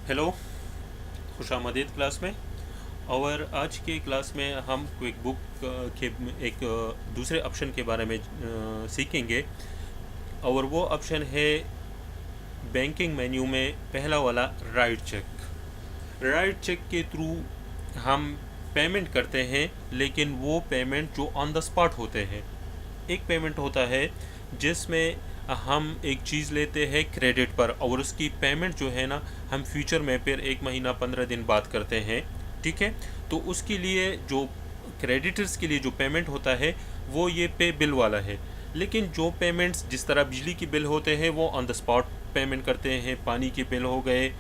Hello, खुशामदीद class में। और आज के क्लास में हम क्विक बुक के एक दूसरे ऑप्शन के बारे में सीखेंगे। और वो ऑप्शन है बैंकिंग मेन्यू में पहला वाला राइट चेक। राइट चेक के थ्रू हम पेमेंट करते हैं, लेकिन वो पेमेंट जो ऑन द स्पॉट होते हैं। एक पेमेंट होता है जिसमें हम एक चीज़ लेते हैं क्रेडिट पर, और उसकी पेमेंट जो है ना हम फ्यूचर में फिर 1 महीना 15 दिन बाद करते हैं। ठीक है, तो उसके लिए जो क्रेडिटर्स के लिए जो पेमेंट होता है वो ये पे बिल वाला है। लेकिन जो पेमेंट्स जिस तरह बिजली की बिल होते हैं वो ऑन द स्पॉट पेमेंट करते हैं, पानी के बिल हो गए,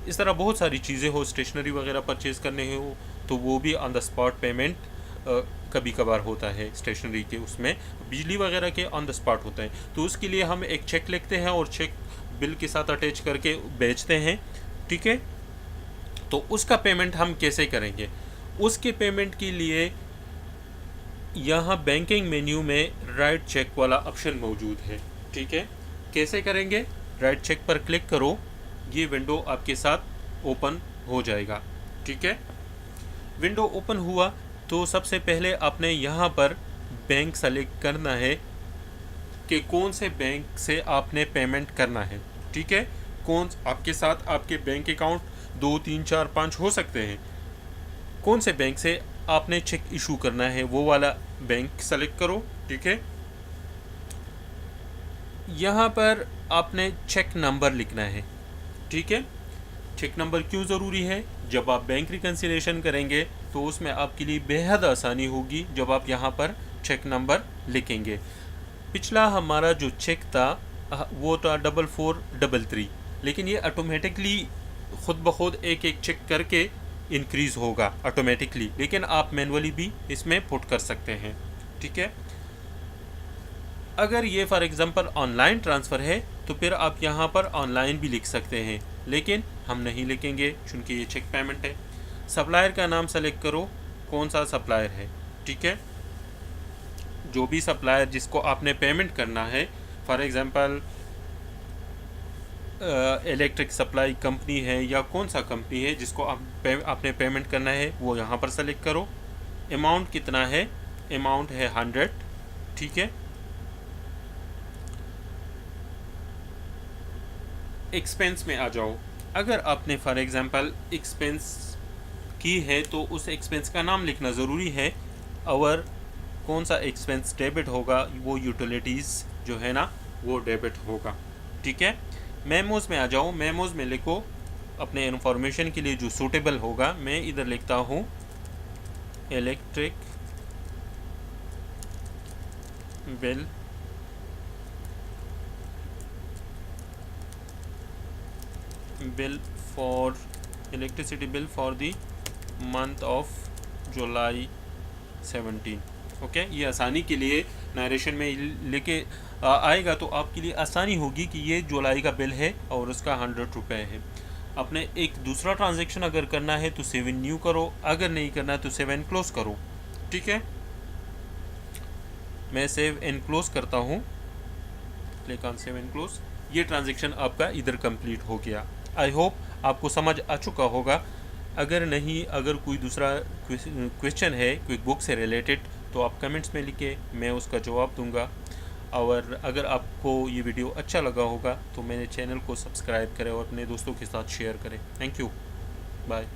इस तरह बहुत सारी चीज़ें हो, स्टेशनरी वगैरह परचेज़ करने हो तो वो भी ऑन द स्पॉट पेमेंट कभी कभार होता है। स्टेशनरी के उसमें बिजली वगैरह के ऑन द स्पॉट होता है, तो उसके लिए हम एक चेक लिखते हैं और चेक बिल के साथ अटैच करके बेचते हैं। ठीक है, तो उसका पेमेंट हम कैसे करेंगे? उसके पेमेंट के लिए यहाँ बैंकिंग मेन्यू में राइट चेक वाला ऑप्शन मौजूद है। ठीक है, कैसे करेंगे? राइट चेक पर क्लिक करो, ये विंडो आपके साथ ओपन हो जाएगा। ठीक है, विंडो ओपन हुआ तो सबसे पहले आपने यहाँ पर बैंक सेलेक्ट करना है कि कौन से बैंक से आपने पेमेंट करना है। ठीक है, कौन आपके साथ आपके बैंक अकाउंट 2 3 4 5 हो सकते हैं। कौन से बैंक से आपने चेक इशू करना है वो वाला बैंक सेलेक्ट करो। ठीक है, यहाँ पर आपने चेक नंबर लिखना है। ठीक है, चेक नंबर क्यों ज़रूरी है? जब आप बैंक रिकन्सिलेशन करेंगे तो उसमें आपके लिए बेहद आसानी होगी जब आप यहाँ पर चेक नंबर लिखेंगे। पिछला हमारा जो चेक था वो था 4433, लेकिन ये ऑटोमेटिकली खुद ब खुद एक एक चेक करके इंक्रीज़ होगा ऑटोमेटिकली, लेकिन आप मैनुअली भी इसमें पुट कर सकते हैं। ठीक है, अगर ये फॉर एग्ज़ाम्पल ऑनलाइन ट्रांसफ़र है तो फिर आप यहाँ पर ऑनलाइन भी लिख सकते हैं, लेकिन हम नहीं लिखेंगे क्योंकि ये चेक पेमेंट है। सप्लायर का नाम सेलेक्ट करो, कौन सा सप्लायर है। ठीक है, जो भी सप्लायर जिसको आपने पेमेंट करना है, for example electric supply company है या कौन सा कंपनी है जिसको आपने पेमेंट करना है, वो यहाँ पर सेलेक्ट करो। अमाउंट कितना है? अमाउंट है 100। ठीक है, एक्सपेंस में आ जाओ। अगर आपने फॉर एग्ज़ाम्पल एक्सपेंस की है तो उस एक्सपेंस का नाम लिखना ज़रूरी है, और कौन सा एक्सपेंस डेबिट होगा वो यूटिलिटीज़ जो है ना वो डेबिट होगा। ठीक है, मेमोज़ में आ जाओ। मेमोज़ में लिखो अपने इन्फॉर्मेशन के लिए जो सूटेबल होगा। मैं इधर लिखता हूँ electric bill for electricity bill for the month of July 17। Okay, ये आसानी के लिए नरेशन में लेके आएगा तो आपके लिए आसानी होगी कि ये जुलाई का बिल है और उसका 100 रुपये है। आपने एक दूसरा ट्रांजैक्शन अगर करना है तो सेव इन न्यू करो, अगर नहीं करना है तो सेव एंड क्लोज करो। ठीक है, मैं सेव एंड क्लोज करता हूँ, click on save and close. ये ट्रांजैक्शन आपका इधर कंप्लीट हो गया। आई होप आपको समझ आ चुका होगा। अगर नहीं, अगर कोई दूसरा क्वेश्चन है क्विक बुक से रिलेटेड तो आप कमेंट्स में लिखे, मैं उसका जवाब दूंगा। और अगर आपको ये वीडियो अच्छा लगा होगा तो मेरे चैनल को सब्सक्राइब करें और अपने दोस्तों के साथ शेयर करें। Thank you, bye.